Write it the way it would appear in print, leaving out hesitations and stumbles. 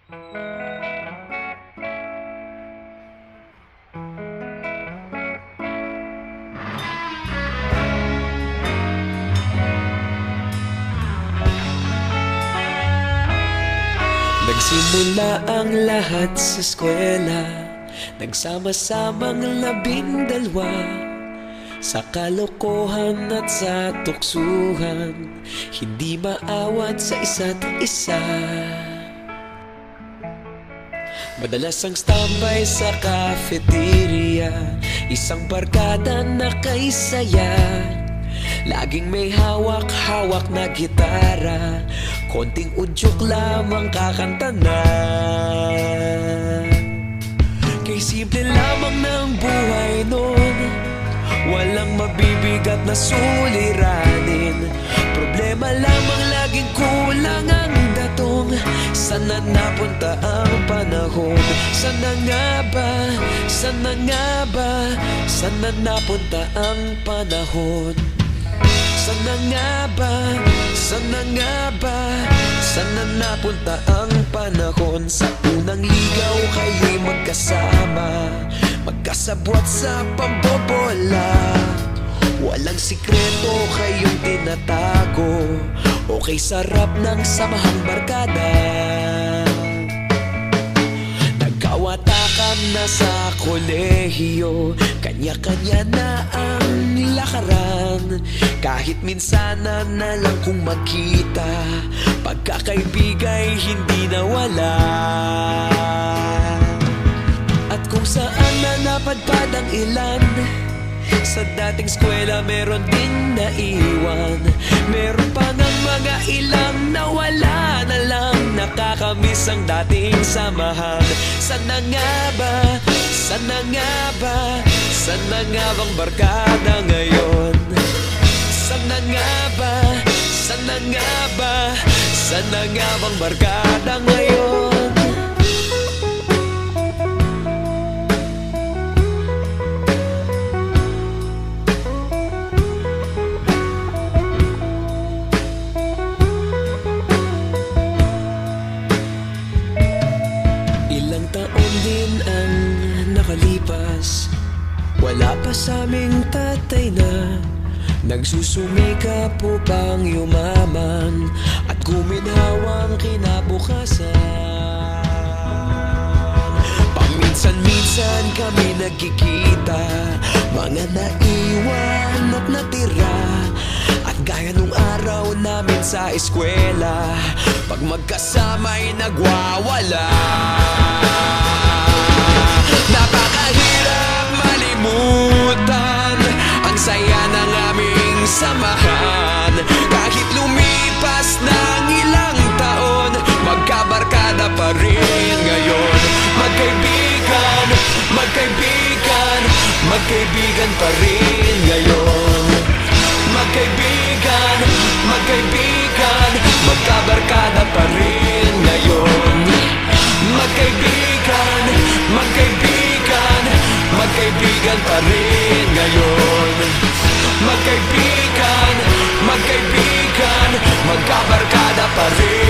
Nagsimula ang lahat sa eskwela, nagsama-samang 12 sa kalokohan at sa tuksuhan, hindi maawat sa isa't isa. Madalas ang standby sa cafeteria, isang barkada na kay saya. Laging may hawak-hawak na gitara, konting udyok lamang kakanta na. Kay simple lamang ng buhay nun, walang mabibigat na suliranin. Problema lamang laging kulang ang datong. Sana napunta ang panahon? Sana nga ba? Sana nga ba? Sana napunta ang panahon? Sana nga ba? Sana nga ba? Sana napunta ang panahon? Sa unang ligaw kayo'y magkasama, magkasabwat sa pambobola. Walang sikreto kayong tinatago, okay sarap ng samahang barkada. Nagkawatakan na sa kolehiyo, kanya-kanya na ang lakaran. Kahit minsan na lang kung magkita, pagkakaibigay hindi nawala. At kung saan na napadpad ang ilan, sa dating eskwela meron din naiwan. Meron pa ng mga ilang nawala na lang, nakakamiss ang dating samahan. Sana nga ba? Sana nga ba? Sana nga bang barkada ngayon? Sana nga ba? Sana nga ba? Sana nga bang barkada ngayon? Ilang taon din ang nakalipas, wala pa sa aming tatay na nagsusumikap upang yumaman at guminhawang kinabukasan. Paminsan-minsan kami nagkikita, mga naiwan at natira. At gaya nung araw namin sa eskwela, pag magkasama'y nagwawala. Napakahirap malimutan ang saya ng aming samahan. Kahit lumipas ng ilang taon, magkabarkada pa rin ngayon. Magkaibigan, magkaibigan, magkaibigan pa rin ngayon. Magkaibigan, magkaibigan, magkabarkada pa rin ngayon. Magkaibigan, magkaibigan, magkaibigan pa rin ngayon. Magkaibigan, magkaibigan, magkabarkada pa rin.